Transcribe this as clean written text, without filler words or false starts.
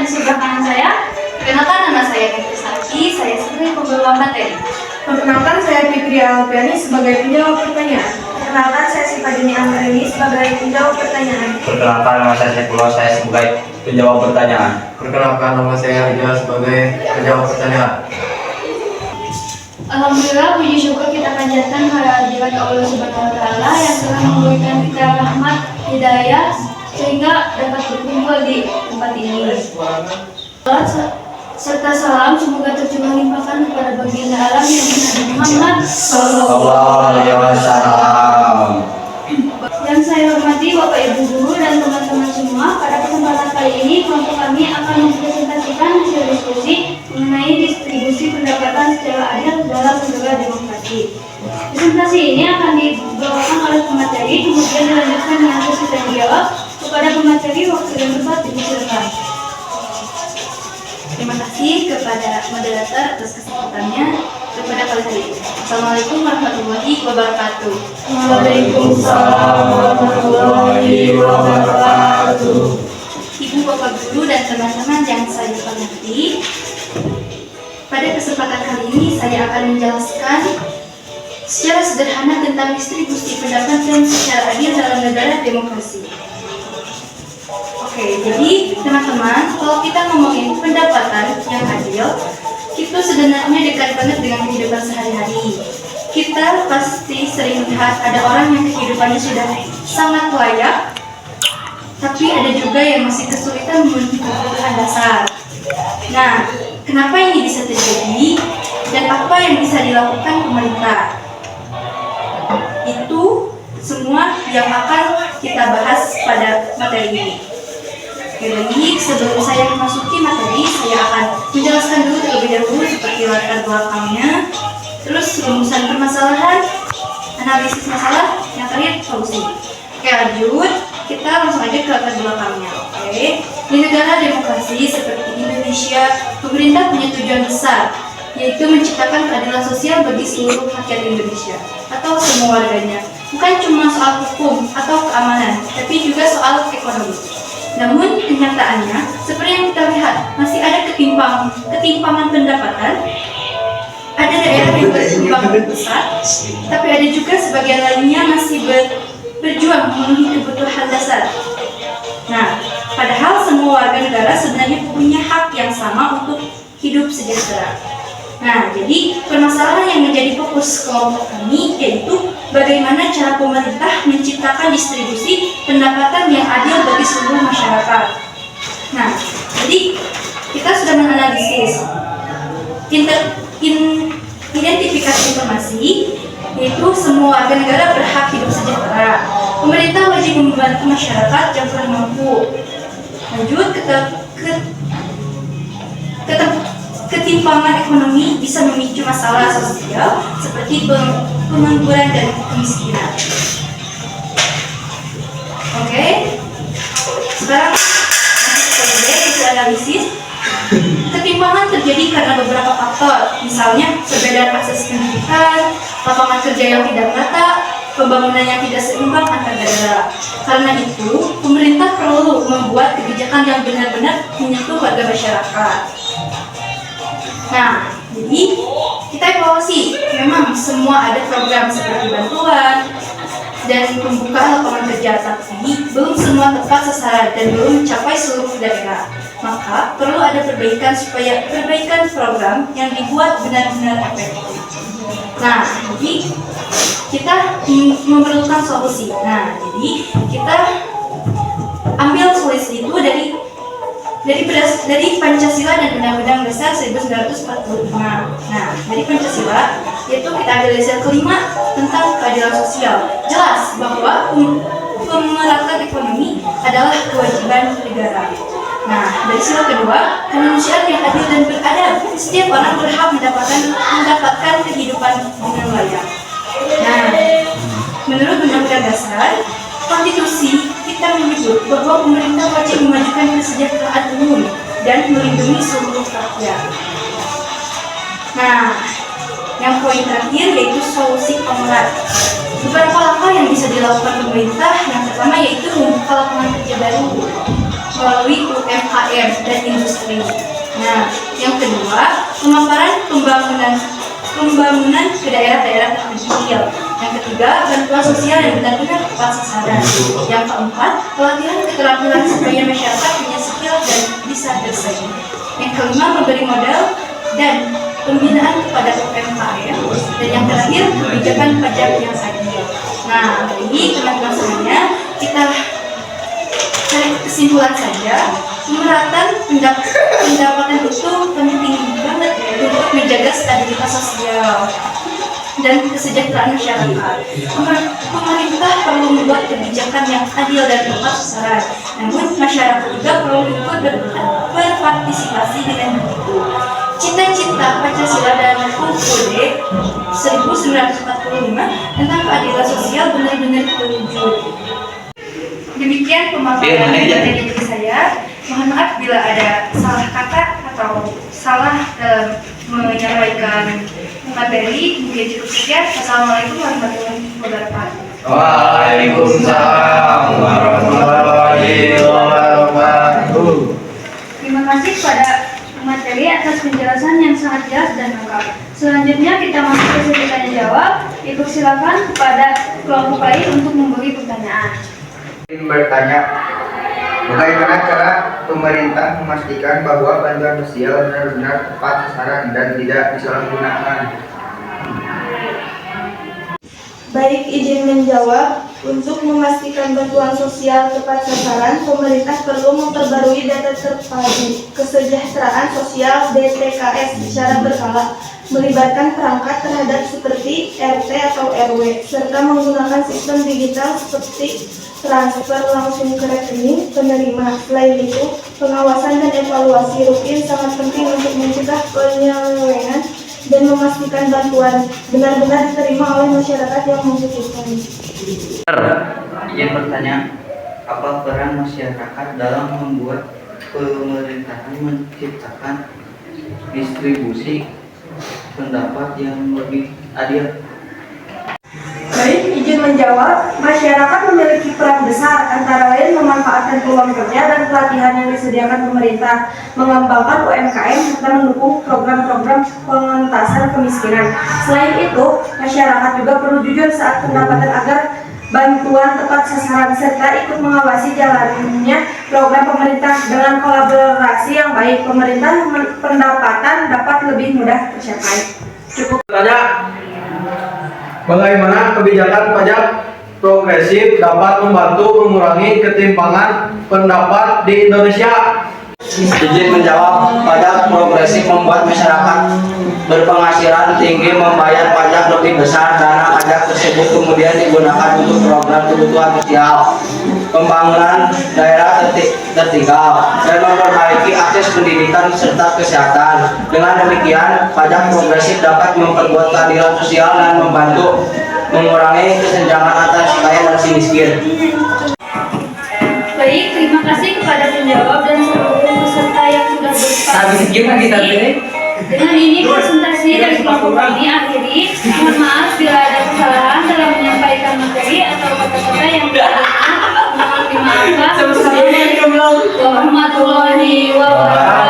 di sebelah kanan saya. Perkenalkan, nama saya Neti Saki, saya sebagai pembawa materi. Perkenalkan, saya Fitri Alfiani sebagai penjawab pertanyaan. Perkenalkan, saya Sipadini Amrini sebagai penjawab pertanyaan. Perkenalkan, nama saya Saifullah, saya sebagai penjawab pertanyaan. Perkenalkan, nama saya Rijal sebagai penjawab pertanyaan. Alhamdulillah, puji syukur kita panjatkan kehadirat Allah Subhanahu wa Ta'ala yang telah memberikan kita rahmat, hidayah, sehingga dapat berkumpul di tempat ini. Serta salam semoga tercurah limpahkan kepada baginda alam yang Nabi Muhammad Sallallahu Alaihi Wasallam. Yang saya hormati Bapak Ibu Guru dan teman-teman semua, pada kesempatan kali ini kelompok kami akan mempresentasikan hasil diskusi mengenai distribusi pendapatan secara adil dalam negara demokrasi. Presentasi ini akan dibawakan oleh pemateri, kemudian dilanjutkan dengan sesi tanya jawab. Kepada pemateri, waktu dan tempat dipersilakan. Terima kasih kepada moderator atas kesempatannya kepada kali hari ini. Assalamualaikum warahmatullahi wabarakatuh. Waalaikumsalam warahmatullahi wabarakatuh. Ibu, Bapak Guru, dan teman-teman yang saya hormati, pada kesempatan kali ini saya akan menjelaskan secara sederhana tentang distribusi pendapatan secara adil dalam negara demokrasi. Oke, jadi teman-teman, kalau kita ngomongin pendapatan yang adil, itu sebenarnya dekat banget dengan kehidupan sehari-hari. Kita pasti sering lihat ada orang yang kehidupannya sudah sangat layak, tapi ada juga yang masih kesulitan memenuhi kebutuhan dasar. Nah, kenapa ini bisa terjadi dan apa yang bisa dilakukan pemerintah? Itu semua yang akan kita bahas pada materi ini. Jadi sebelum saya memasuki materi, saya akan menjelaskan dulu terlebih dahulu seperti latar belakangnya, terus rumusan permasalahan, analisis masalah, yang terakhir solusi. Oke, lanjut, kita langsung aja ke latar belakangnya. Oke, di negara demokrasi seperti Indonesia, pemerintah punya tujuan besar, yaitu menciptakan keadilan sosial bagi seluruh rakyat Indonesia atau semua warganya. Bukan cuma soal hukum atau keamanan, tapi juga soal ekonomi. Namun kenyataannya, seperti yang kita lihat, masih ada ketimpangan pendapatan. Ada daerah yang berkembang besar, tapi ada juga sebagian lainnya masih berjuang memenuhi kebutuhan dasar. Nah, padahal semua warga negara sebenarnya punya hak yang sama untuk hidup sejahtera. Nah, jadi permasalahan yang menjadi fokus kelompok kami yaitu bagaimana cara pemerintah menciptakan distribusi pendapatan yang adil bagi seluruh masyarakat. Nah, jadi kita sudah menganalisis identifikasi informasi, yaitu semua warga negara berhak hidup sejahtera. Pemerintah wajib membantu masyarakat yang kurang mampu. Lanjut, ketimpangan ekonomi bisa memicu masalah sosial seperti pengangguran dan kemiskinan. Oke, sekarang kita analisis. Ketimpangan terjadi karena beberapa faktor, misalnya perbedaan akses pendidikan, lapangan kerja yang tidak merata, pembangunan yang tidak seimbang antar daerah. Karena itu, pemerintah perlu membuat kebijakan yang benar-benar menyentuh warga masyarakat. Nah, jadi kita evaluasi, memang semua ada program seperti bantuan dan pembukaan lapangan kerja, tapi belum semua tepat sasaran dan belum mencapai seluruh daerah. Maka perlu ada perbaikan supaya perbaikan program yang dibuat benar-benar efektif. Nah, jadi kita memerlukan solusi. Nah, jadi kita ambil solusi itu dari Pancasila dan Undang-Undang Dasar 1945. Nah, dari Pancasila yaitu kita ambil dasar kelima tentang keadilan sosial. Jelas bahwa pemerataan ekonomi adalah kewajiban negara. Nah, dari sila kedua, kemanusiaan yang adil dan beradab. Setiap orang berhak mendapatkan kehidupan dengan layak. Nah, menurut Undang-Undang Dasar, konstitusi kita menyebut bahwa pemerintah wajib memajukan kesejahteraan umum dan melindungi seluruh rakyat. Nah, yang poin terakhir yaitu solusi pemerat. Beberapa langkah yang bisa dilakukan pemerintah, yang pertama yaitu membuka lapangan kerja baru. melalui UMKM dan industri. Nah, yang kedua, pemaparan pembangunan ke daerah-daerah terpencil. Yang ketiga, bantuan sosial yang benar-benar tepat sasaran. Yang keempat, pelatihan keterampilan supaya masyarakat punya skill dan bisa bersaing. Yang kelima, memberi modal dan pembinaan kepada UMKM. Dan yang terakhir, kebijakan pajak yang adil. Nah, ini teman-teman semuanya, kita cari kesimpulan saja. Pemerataan pendapatan itu penting banget untuk menjaga stabilitas sosial dan kesejahteraan masyarakat. Pemerintah perlu membuat kebijakan yang adil dan tepat sasaran. Namun masyarakat juga perlu ikut berpartisipasi dengan begitu. Cita-cita Pancasila dan UUD 1945 tentang keadilan sosial benar-benar terwujud. Demikian pemaparan dari saya. Mohon maaf bila ada salah kata atau salah menyampaikan materi. Mungkin cukup sekian. Assalamualaikum warahmatullahi wabarakatuh. Waalaikumsalam warahmatullahi wabarakatuh. Terima kasih kepada materi atas penjelasan yang sangat jelas dan lengkap. Selanjutnya kita masuk ke sesi tanya jawab. Silakan kepada kelompok lain untuk memberi pertanyaan. Ingin bertanya, bagaimana cara pemerintah memastikan bahwa bantuan sosial benar-benar tepat sasaran dan tidak disalahgunakan? Baik, izin menjawab. Untuk memastikan bantuan sosial tepat sasaran, pemerintah perlu memperbarui data terpadu kesejahteraan sosial (DTKS) secara berkala, melibatkan perangkat terhadap seperti RT atau RW, serta menggunakan sistem digital seperti transfer langsung ke rekening penerima. Selain itu, pengawasan dan evaluasi rutin sangat penting untuk mencegah penyelewengan dan memastikan bantuan benar-benar diterima oleh masyarakat yang membutuhkan. Izin bertanya, apa peran masyarakat dalam membuat pemerintahan menciptakan distribusi pendapat yang lebih adil? Baik, izin menjawab. Masyarakat memiliki peran besar, antara lain memanfaatkan peluang kerja dan pelatihan yang disediakan pemerintah, mengembangkan UMKM, serta mendukung program-program pengentasan kemiskinan. Selain itu, masyarakat juga perlu jujur saat pendapatan agar bantuan tepat sasaran, serta ikut mengawasi jalannya program pemerintah. Dengan kolaborasi yang baik, pemerintah pendapatan dapat lebih mudah tercapai. Cukup. Tanya, bagaimana kebijakan pajak progresif dapat membantu mengurangi ketimpangan pendapat di Indonesia? Izin menjawab, pajak progresif membuat masyarakat berpenghasilan tinggi membayar pajak lebih besar karena pajak tersebut kemudian digunakan untuk program kebutuhan sosial, pembangunan daerah tertinggal, dan memperbaiki akses pendidikan serta kesehatan. Dengan demikian, pajak progresif dapat memperkuat keadilan sosial dan membantu mengurangi kesenjangan antara si kaya dan si miskin. Baik, terima kasih kepada penjawab dan seluruh peserta yang sudah berpartisipasi. Dengan ini presentasi dari kelompok ini akhiri. Mohon maaf bila ada kesalahan dalam menyampaikan materi atau kata-kata yang tidak benar. Mohon dimaafkan. Wassalamualaikum warahmatullahi wabarakatuh.